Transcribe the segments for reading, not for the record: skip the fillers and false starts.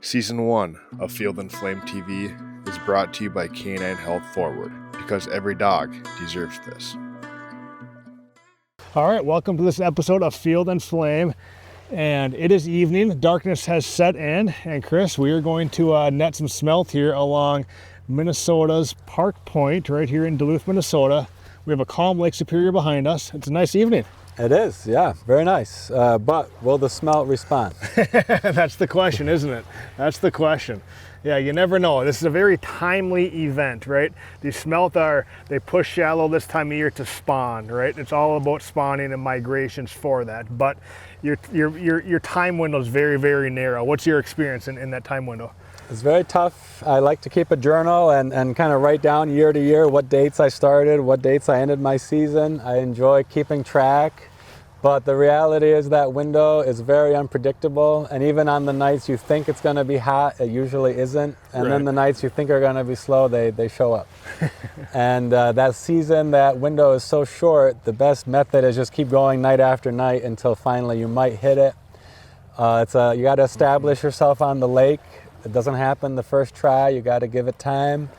Season 1 of Field and Flame TV is brought to you by Canine Health Forward, because every dog deserves this. All right, welcome to this episode of Field and Flame. And it is evening, darkness has set in, and Chris, we are going to net some smelt here along Minnesota's Park Point, right here in Duluth, Minnesota. We have a calm Lake Superior behind us. It's a nice evening. It is, yeah, very nice. But will the smelt respond? That's the question, isn't it? That's the question. Yeah, you never know. This is a very timely event, right? These smelt they push shallow this time of year to spawn, right? It's all about spawning and migrations for that. But your time window is very, very narrow. What's your experience in that time window? It's very tough. I like to keep a journal and kind of write down year to year what dates I started, what dates I ended my season. I enjoy keeping track, but the reality is that window is very unpredictable, and even on the nights you think it's going to be hot, it usually isn't, and Right. then the nights you think are going to be slow, they show up. And that season, that window is so short, the best method is just keep going night after night until finally you might hit it. You got to establish yourself on the lake. It doesn't happen the first try. You got to give it time.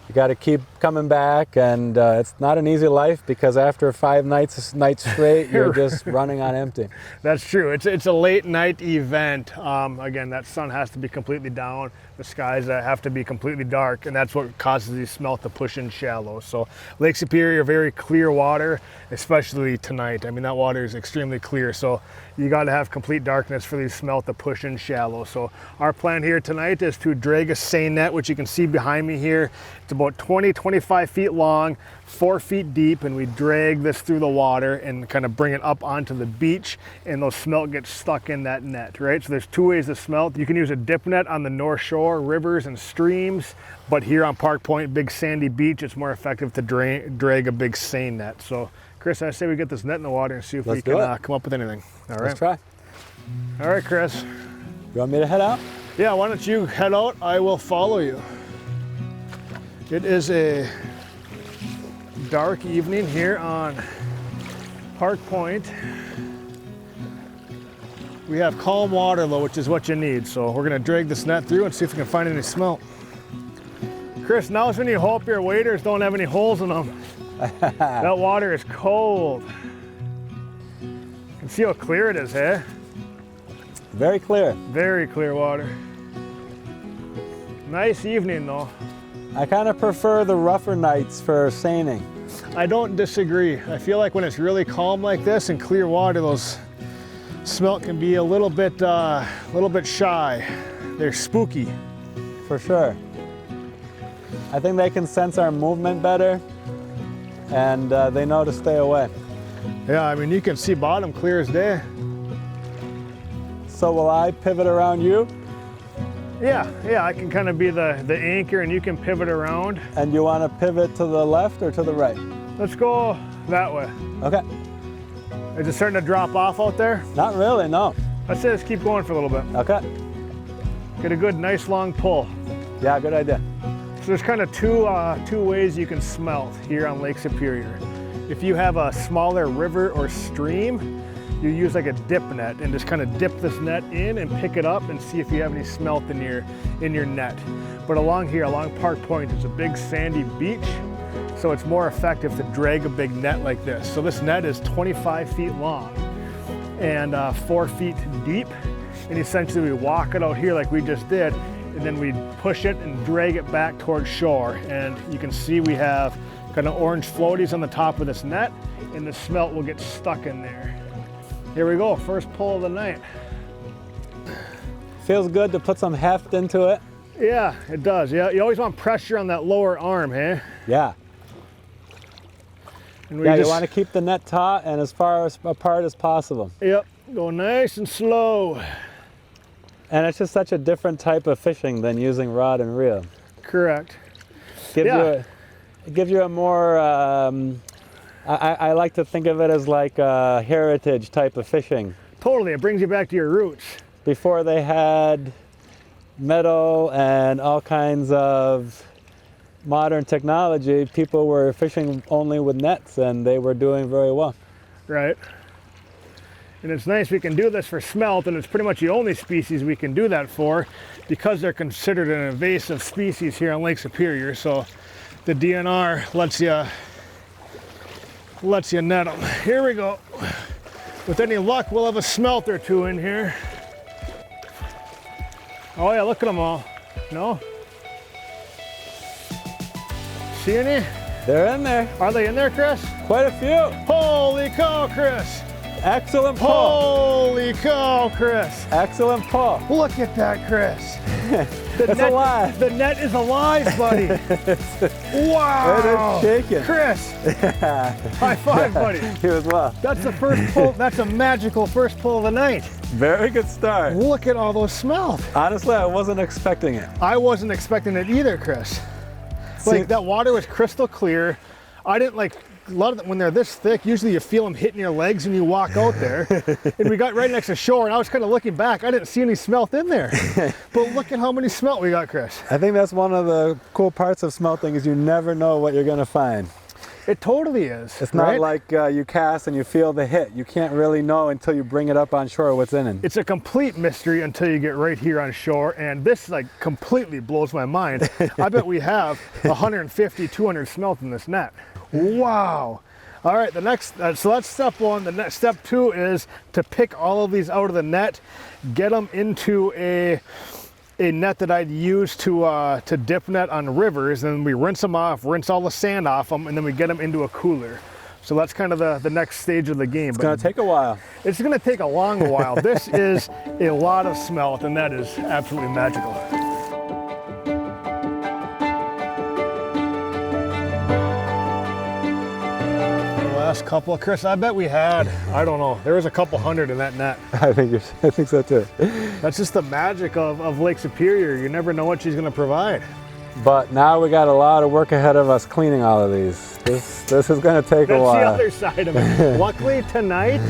You got to keep coming back, and it's not an easy life because after 5 nights straight, you're just running on empty. That's true. It's a late night event. Again, that sun has to be completely down. The skies have to be completely dark, and that's what causes these smelt to push in shallow. So Lake Superior, very clear water, especially tonight. I mean, that water is extremely clear. So you got to have complete darkness for these smelt to push in shallow. So our plan here tonight is to drag a seine net, which you can see behind me here. It's about 20-25 feet long, 4 feet deep, and we drag this through the water and kind of bring it up onto the beach, and those smelt get stuck in that net, right? So there's 2 ways to smelt. You can use a dip net on the North Shore, rivers and streams, but here on Park Point, big sandy beach, it's more effective to drag a big seine net. So Chris, I say we get this net in the water and see if we can come up with anything. All right. Let's try. All right, Chris. You want me to head out? Yeah, why don't you head out? I will follow you. It is a dark evening here on Park Point. We have calm water though, which is what you need. So we're gonna drag this net through and see if we can find any smelt. Chris, now's when you hope your waders don't have any holes in them. That water is cold. You can see how clear it is, hey? Very clear. Very clear water. Nice evening though. I kind of prefer the rougher nights for seining. I don't disagree. I feel like when it's really calm like this and clear water, those smelt can be a little bit shy. They're spooky. For sure. I think they can sense our movement better, and they know to stay away. Yeah, I mean, you can see bottom clear as day. So will I pivot around you? Yeah, I can kind of be the anchor and you can pivot around. And you want to pivot to the left or to the right? Let's go that way. Okay. Is it starting to drop off out there? Not really, no. Let's say let's keep going for a little bit. Okay. Get a good, nice long pull. Yeah, good idea. So there's kind of two ways you can smelt here on Lake Superior. If you have a smaller river or stream, you use like a dip net and just kind of dip this net in and pick it up and see if you have any smelt in your net. But along here, along Park Point, it's a big sandy beach, so it's more effective to drag a big net like this. So this net is 25 feet long and 4 feet deep, and essentially we walk it out here like we just did, and then we push it and drag it back towards shore. And you can see we have kind of orange floaties on the top of this net, and the smelt will get stuck in there. Here we go, first pull of the night. Feels good to put some heft into it. Yeah, it does. Yeah, you always want pressure on that lower arm, hey? Yeah. And You want to keep the net taut and as far apart as possible. Yep, go nice and slow. And it's just such a different type of fishing than using rod and reel. Correct. It gives you a more, I like to think of it as like a heritage type of fishing. Totally, it brings you back to your roots. Before they had metal and all kinds of modern technology, people were fishing only with nets and they were doing very well. Right. And it's nice we can do this for smelt, and it's pretty much the only species we can do that for because they're considered an invasive species here on Lake Superior. So the DNR lets you net them. Here we go. With any luck, we'll have a smelt or two in here. Oh yeah, look at them all. No? See any? They're in there. Are they in there, Chris? Quite a few. Holy cow, Chris. Excellent pull. Holy cow, Chris. Excellent pull. Look at that, Chris. It's alive. The net is alive, buddy. Wow. It is shaking. Chris. High five, buddy. You as well. That's the first pull. That's a magical first pull of the night. Very good start. Look at all those smelt. Honestly, I wasn't expecting it. I wasn't expecting it either, Chris. Like that water was crystal clear. I didn't like a lot of them, when they're this thick, usually you feel them hitting your legs when you walk out there. And we got right next to shore, and I was kind of looking back. I didn't see any smelt in there. But look at how many smelt we got, Chris. I think that's one of the cool parts of smelting is you never know what you're going to find. It totally is. It's not like you cast and you feel the hit. You can't really know until you bring it up on shore what's in it. It's a complete mystery until you get right here on shore, and this like completely blows my mind. I bet we have 150, 200 smelt in this net. Wow. All right, the next, so that's step one. The next step two is to pick all of these out of the net, get them into a net that I'd use to dip net on rivers, and we rinse them off, rinse all the sand off them, and then we get them into a cooler. So that's kind of the next stage of the game. It's going to take a while. It's going to take a long while. This is a lot of smelt, and that is absolutely magical. Last couple, Chris, I bet we had, I don't know, there was a couple hundred in that net. I think so too. That's just the magic of Lake Superior. You never know what she's going to provide. But now we got a lot of work ahead of us cleaning all of these. This is going to take a while. That's the other side of it. Luckily tonight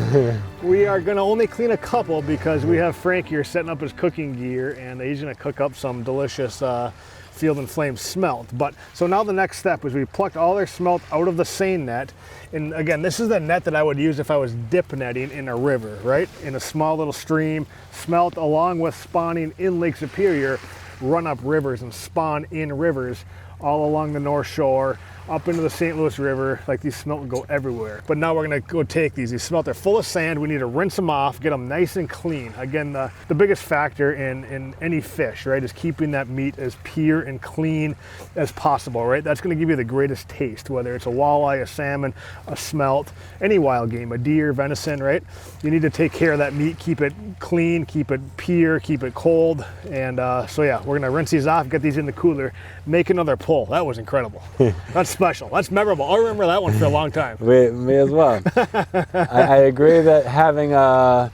we are going to only clean a couple because we have Frank here setting up his cooking gear, and he's going to cook up some delicious Field and Flame smelt. But so now the next step is we plucked all their smelt out of the seine net. And again, this is the net that I would use if I was dip netting in a river, right? In a small little stream. Smelt, along with spawning in Lake Superior, run up rivers and spawn in rivers all along the North Shore, up into the St. Louis River. Like, these smelt will go everywhere. But now we're gonna go take these smelt, they're full of sand. We need to rinse them off, get them nice and clean. Again, the biggest factor in any fish, right, is keeping that meat as pure and clean as possible, right? That's gonna give you the greatest taste, whether it's a walleye, a salmon, a smelt, any wild game, a deer, venison, right? You need to take care of that meat, keep it clean, keep it pure, keep it cold. And so yeah, we're gonna rinse these off, get these in the cooler, make another pull. That was incredible. That's special. That's memorable. I'll remember that one for a long time. Me as well. I agree that having a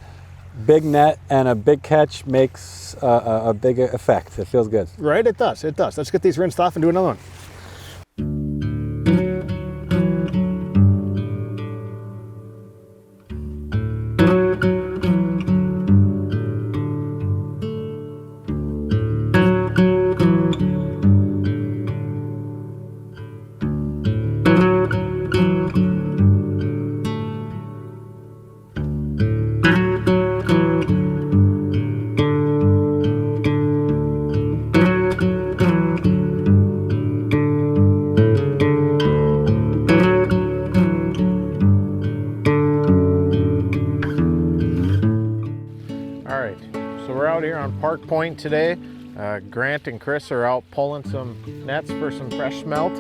big net and a big catch makes a big effect. It feels good. Right? It does. It does. Let's get these rinsed off and do another one. Park Point today. Grant and Chris are out pulling some nets for some fresh smelt.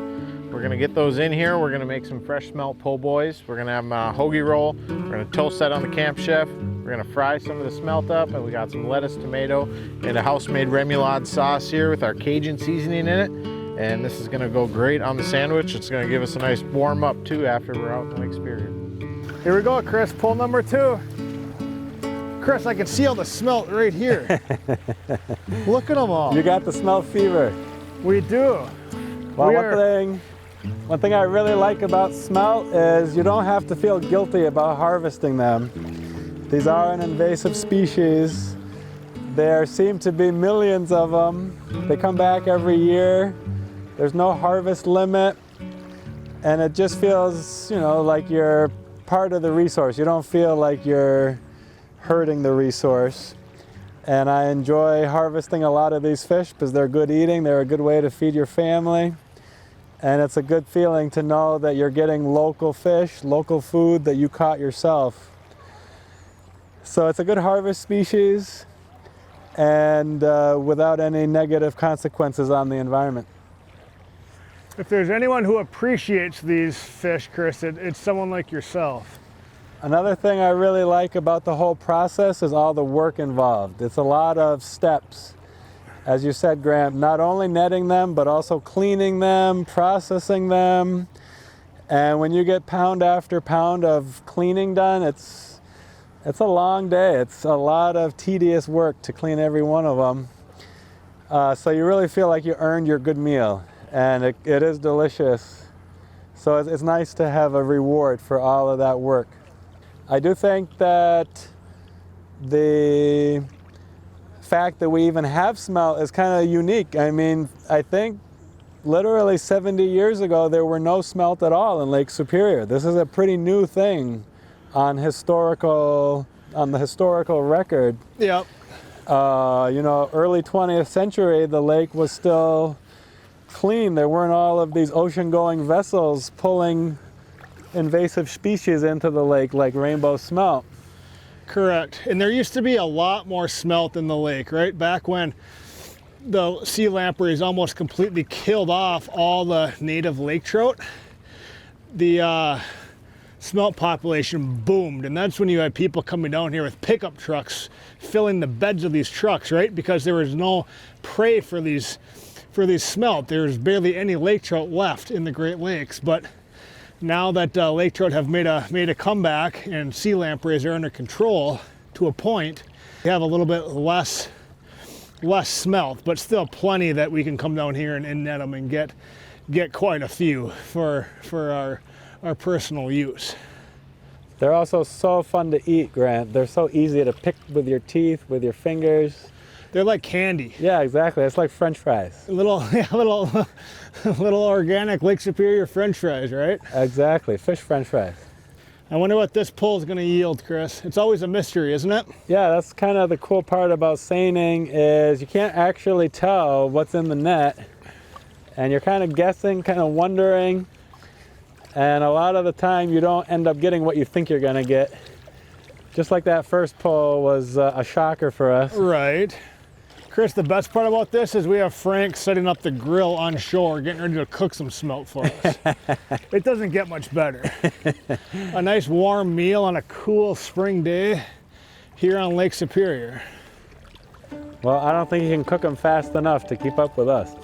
We're gonna get those in here. We're gonna make some fresh smelt po' boys. We're gonna have them hoagie roll. We're gonna toast that on the Camp Chef. We're gonna fry some of the smelt up, and we got some lettuce, tomato, and a house-made remoulade sauce here with our Cajun seasoning in it. And this is gonna go great on the sandwich. It's gonna give us a nice warm up too after we're out in Lake Superior. Here we go, Chris, pull number 2. Chris, I can see all the smelt right here. Look at them all. You got the smelt fever. We do. Well, one thing I really like about smelt is you don't have to feel guilty about harvesting them. These are an invasive species. There seem to be millions of them. They come back every year. There's no harvest limit. And it just feels, like you're part of the resource. You don't feel like you're hurting the resource. And I enjoy harvesting a lot of these fish because they're good eating, they're a good way to feed your family. And it's a good feeling to know that you're getting local fish, local food that you caught yourself. So it's a good harvest species and without any negative consequences on the environment. If there's anyone who appreciates these fish, Chris, it's someone like yourself. Another thing I really like about the whole process is all the work involved. It's a lot of steps. As you said, Grant, not only netting them, but also cleaning them, processing them. And when you get pound after pound of cleaning done, it's a long day. It's a lot of tedious work to clean every one of them. So you really feel like you earned your good meal, and it is delicious. So it's nice to have a reward for all of that work. I do think that the fact that we even have smelt is kind of unique. I mean, I think literally 70 years ago there were no smelt at all in Lake Superior. This is a pretty new thing on the historical record. Yep. Early 20th century, the lake was still clean. There weren't all of these ocean-going vessels pulling invasive species into the lake like rainbow smelt. Correct. And there used to be a lot more smelt in the lake, right? Back when the sea lampreys almost completely killed off all the native lake trout, the smelt population boomed. And that's when you had people coming down here with pickup trucks filling the beds of these trucks, right? Because there was no prey for these smelt. There's barely any lake trout left in the Great Lakes. But now that lake trout have made a comeback and sea lampreys are under control to a point, we have a little bit less smelt, but still plenty that we can come down here and net them and get quite a few for our personal use. They're also so fun to eat, Grant. They're so easy to pick with your teeth, with your fingers. They're like candy. Yeah, exactly. It's like French fries. Little organic Lake Superior French fries, right? Exactly, fish French fries. I wonder what this pull is going to yield, Chris. It's always a mystery, isn't it? Yeah, that's kind of the cool part about seining is you can't actually tell what's in the net, and you're kind of guessing, kind of wondering, and a lot of the time you don't end up getting what you think you're going to get. Just like that first pull was a shocker for us. Right. Chris, the best part about this is we have Frank setting up the grill on shore, getting ready to cook some smelt for us. It doesn't get much better. A nice warm meal on a cool spring day here on Lake Superior. Well, I don't think you can cook them fast enough to keep up with us.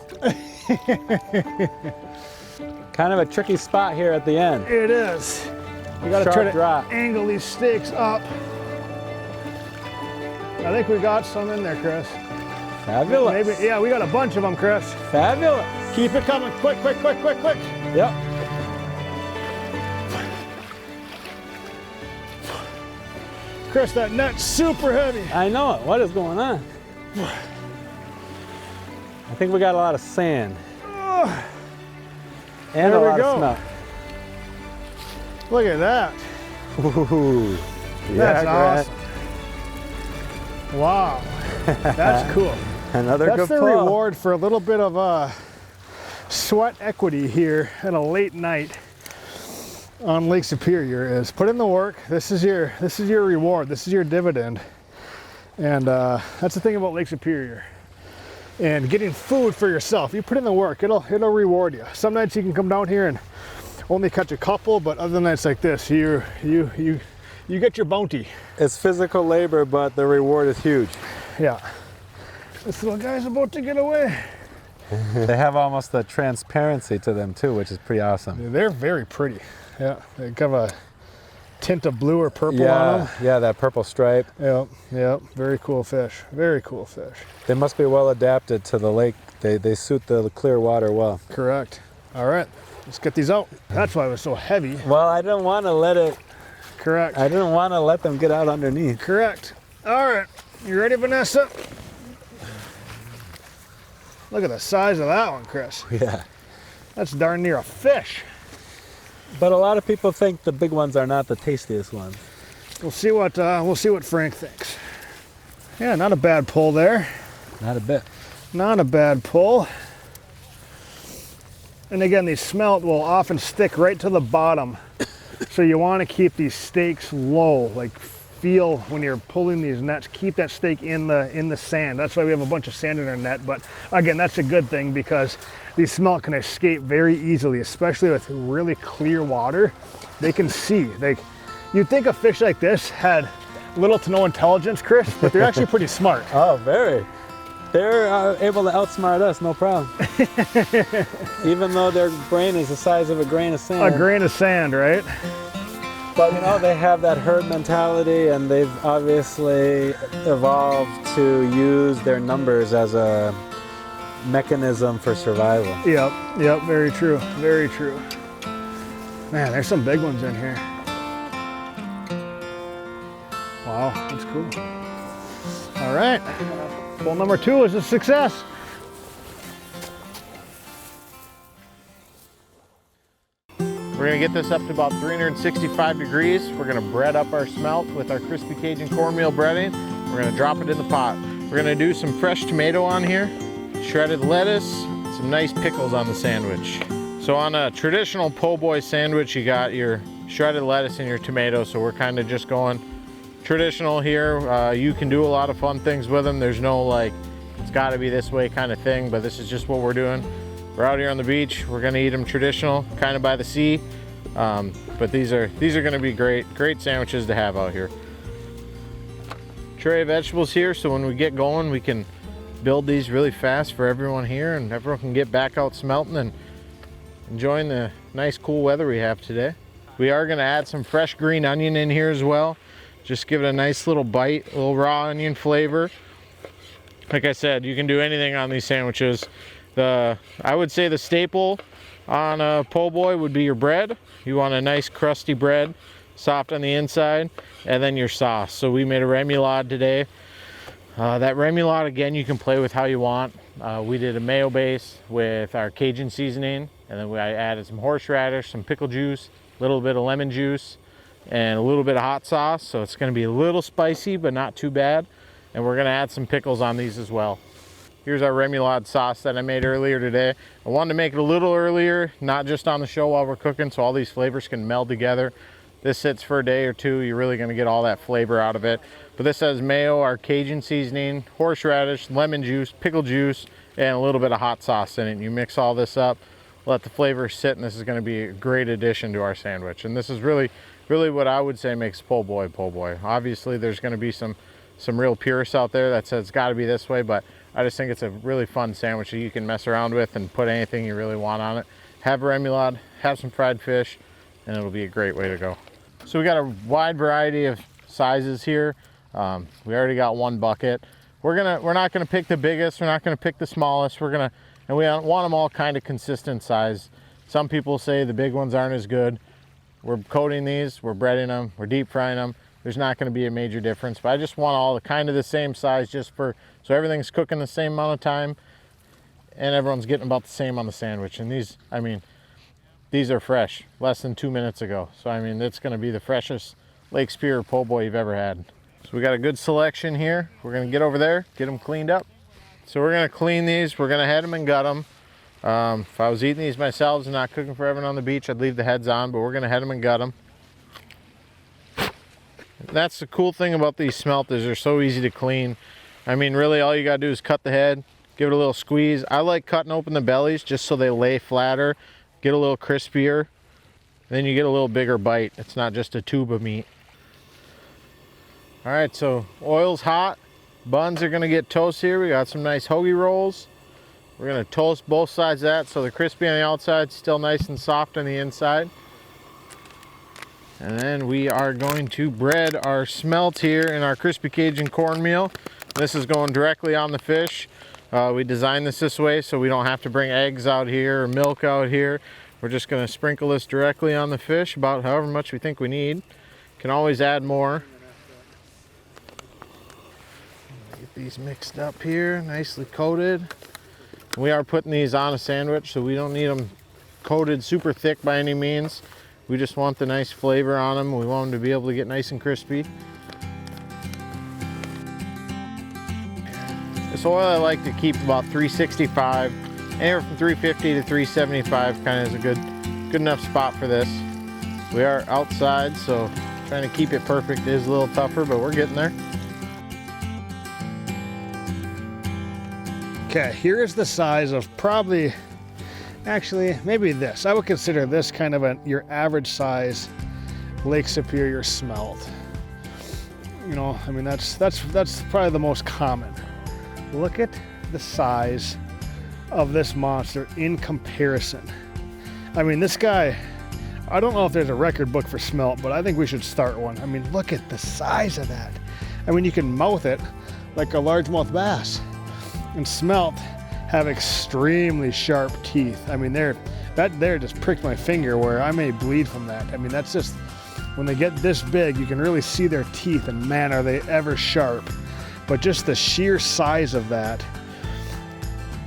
Kind of a tricky spot here at the end. It is. We gotta try to angle these steaks up. I think we got some in there, Chris. Fabulous. Maybe, yeah, we got a bunch of them, Chris. Fabulous. Keep it coming. Quick, quick, quick, quick, quick. Yep. Chris, that net's super heavy. I know it. What is going on? I think we got a lot of sand. And a lot of smelt. Look at that. Ooh. That's awesome. Wow. That's cool. Another good That's the pull. reward for a little bit of sweat equity here at a late night on Lake Superior is put in the work. This is your reward. This is your dividend. And that's the thing about Lake Superior. And getting food for yourself. You put in the work, it'll reward you. Some nights you can come down here and only catch a couple, but other nights like this, you get your bounty. It's physical labor, but the reward is huge. Yeah. This little guy's about to get away. They have almost a transparency to them too, which is pretty awesome. They're very pretty. Yeah, they have a tint of blue or purple on them. Yeah, that purple stripe. Yep. Very cool fish. Very cool fish. They must be well adapted to the lake. They suit the clear water well. Correct. All right, let's get these out. That's why it was so heavy. Well, I didn't want to let it. Correct. I didn't want to let them get out underneath. Correct. All right, you ready, Vanessa? Look at the size of that one, Chris. Yeah. That's darn near a fish. But a lot of people think the big ones are not the tastiest ones. We'll see what Frank thinks. Yeah, not a bad pull there. Not a bit. Not a bad pull. And again, these smelt will often stick right to the bottom. So you want to keep these stakes low, like feel when you're pulling these nets, keep that stake in the sand. That's why we have a bunch of sand in our net. But again, that's a good thing because these smelt can escape very easily, especially with really clear water. They can see. You'd think a fish like this had little to no intelligence, Chris, but they're actually pretty smart. Oh, very. They're able to outsmart us, no problem. Even though their brain is the size of a grain of sand. A grain of sand, right? But you know, they have that herd mentality, and they've obviously evolved to use their numbers as a mechanism for survival. Yep, very true, very true. Man, there's some big ones in here. Wow, that's cool. All right, pull number 2 is a success. We're gonna get this up to about 365 degrees. We're gonna bread up our smelt with our crispy Cajun cornmeal breading. We're gonna drop it in the pot. We're gonna do some fresh tomato on here, shredded lettuce, some nice pickles on the sandwich. So on a traditional po' boy sandwich, you got your shredded lettuce and your tomato. So we're kind of just going traditional here. You can do a lot of fun things with them. There's no like, it's gotta be this way kind of thing, but this is just what we're doing. We're out here on the beach. We're gonna eat them traditional, kind of by the sea. But these are gonna be great sandwiches to have out here. Tray of vegetables here, so when we get going, we can build these really fast for everyone here, and everyone can get back out smelting and enjoying the nice cool weather we have today. We are gonna add some fresh green onion in here as well. Just give it a nice little bite, a little raw onion flavor. Like I said, you can do anything on these sandwiches. I would say the staple on a po' boy would be your bread. You want a nice crusty bread, soft on the inside, and then your sauce. So we made a remoulade today. That remoulade, again, you can play with how you want. We did a mayo base with our Cajun seasoning, and then I added some horseradish, some pickle juice, a little bit of lemon juice, and a little bit of hot sauce. So it's gonna be a little spicy, but not too bad. And we're gonna add some pickles on these as well. Here's our remoulade sauce that I made earlier today. I wanted to make it a little earlier, not just on the show while we're cooking, so all these flavors can meld together. This sits for a day or two. You're really gonna get all that flavor out of it. But this has mayo, our Cajun seasoning, horseradish, lemon juice, pickle juice, and a little bit of hot sauce in it. You mix all this up, let the flavor sit, and this is gonna be a great addition to our sandwich. And this is really what I would say makes po' boy po' boy. Obviously, there's gonna be some real purists out there that says it's gotta be this way, but I just think it's a really fun sandwich that you can mess around with and put anything you really want on it. Have a remoulade, have some fried fish, and it'll be a great way to go. So we got a wide variety of sizes here. We already got one bucket. We're not gonna pick the biggest, we're not gonna pick the smallest. And we want them all kind of consistent size. Some people say the big ones aren't as good. We're coating these, we're breading them, we're deep frying them. There's not going to be a major difference, but I just want all kind of the same size so everything's cooking the same amount of time and everyone's getting about the same on the sandwich. And these are fresh, less than 2 minutes ago. So I mean, it's going to be the freshest Lake Superior po' boy you've ever had. So we got a good selection here. We're going to get over there, get them cleaned up. So we're going to clean these. We're going to head them and gut them. If I was eating these myself and not cooking for everyone on the beach, I'd leave the heads on, but we're going to head them and gut them. That's the cool thing about these smelt is they're so easy to clean. I mean, really all you gotta do is cut the head, give it a little squeeze. I like cutting open the bellies just so they lay flatter, get a little crispier, then you get a little bigger bite. It's not just a tube of meat. All right, so oil's hot. Buns are gonna get toast here. We got some nice hoagie rolls. We're gonna toast both sides of that so they're crispy on the outside, still nice and soft on the inside. And then we are going to bread our smelt here in our crispy Cajun cornmeal. This is going directly on the fish. We designed this way so we don't have to bring eggs out here or milk out here. We're just going to sprinkle this directly on the fish, about however much we think we need. Can always add more. Get these mixed up here, nicely coated. We are putting these on a sandwich, so we don't need them coated super thick by any means. We just want the nice flavor on them. We want them to be able to get nice and crispy. This oil I like to keep about 365, anywhere from 350 to 375 kind of is a good enough spot for this. We are outside, so trying to keep it perfect is a little tougher, but we're getting there. Okay, here is the size of probably, actually, maybe this. I would consider this kind of your average size Lake Superior smelt. You know, I mean, that's probably the most common. Look at the size of this monster in comparison. I mean, this guy, I don't know if there's a record book for smelt, but I think we should start one. I mean, look at the size of that. I mean, you can mouth it like a largemouth bass. And smelt have extremely sharp teeth. I mean, that there just pricked my finger where I may bleed from that. I mean, that's just, when they get this big, you can really see their teeth, and man, are they ever sharp. But just the sheer size of that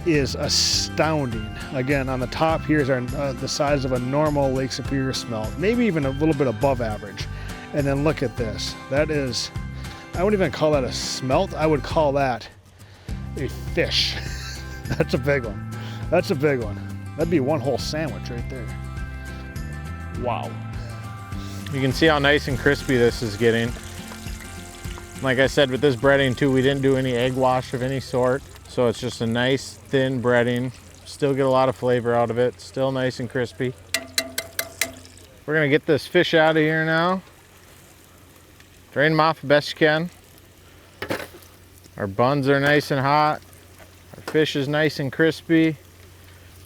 is astounding. Again, on the top here is the size of a normal Lake Superior smelt, maybe even a little bit above average. And then look at this. That is, I wouldn't even call that a smelt. I would call that a fish. That's a big one. That's a big one. That'd be one whole sandwich right there. Wow. You can see how nice and crispy this is getting. Like I said, with this breading too, we didn't do any egg wash of any sort. So it's just a nice thin breading. Still get a lot of flavor out of it. Still nice and crispy. We're gonna get this fish out of here now. Drain them off the best you can. Our buns are nice and hot. Our fish is nice and crispy.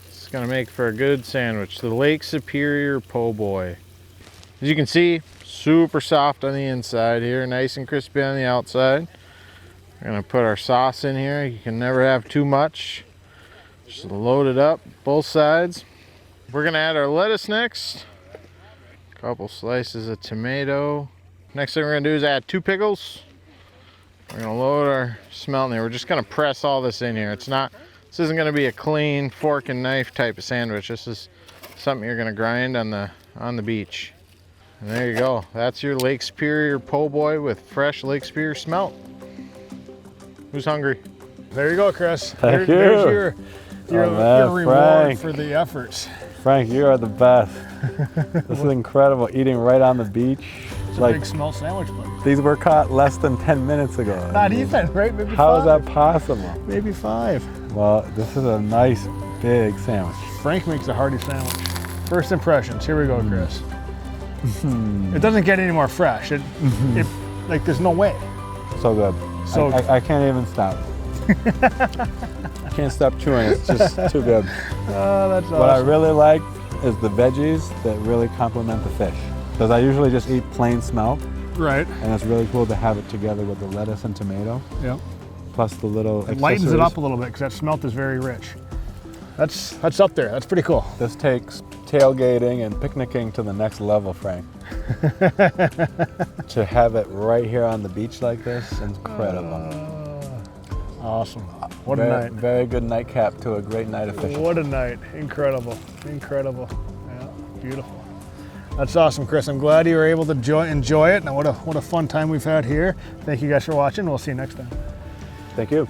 It's gonna make for a good sandwich. The Lake Superior Po' Boy. As you can see, super soft on the inside here, nice and crispy on the outside. We're gonna put our sauce in here. You can never have too much. Just load it up, both sides. We're gonna add our lettuce next. A couple slices of tomato. Next thing we're gonna do is add 2 pickles. We're gonna load our smelt in there. We're just gonna press all this in here. This isn't gonna be a clean fork and knife type of sandwich. This is something you're gonna grind on the beach. And there you go. That's your Lake Superior Po' Boy with fresh Lake Superior smelt. Who's hungry? There you go, Chris. Thank you. There's your reward Frank. for the efforts. Frank, you are the best. This is incredible, eating right on the beach. It's a big smelt sandwich, buddy. These were caught less than 10 minutes ago. Not even, right? Maybe How 5. is that possible? Maybe 5. Well, this is a nice big sandwich. Frank makes a hearty sandwich. First impressions, here we go, Chris. It doesn't get any more fresh. It like, there's no way. So good. So I can't even stop. I can't stop chewing. It's just too good. Oh, that's awesome. What I really like is the veggies that really complement the fish. Because I usually just eat plain smelt. Right. And it's really cool to have it together with the lettuce and tomato. Yeah. Plus the little It lightens it up a little bit because that smelt is very rich. That's up there. That's pretty cool. This takes tailgating and picnicking to the next level, Frank. To have it right here on the beach like this, incredible. Awesome. What a night. Very good nightcap to a great night of fishing. What a night. Incredible. Incredible. Yeah, beautiful. That's awesome, Chris. I'm glad you were able to enjoy it. And what a fun time we've had here. Thank you guys for watching. We'll see you next time. Thank you.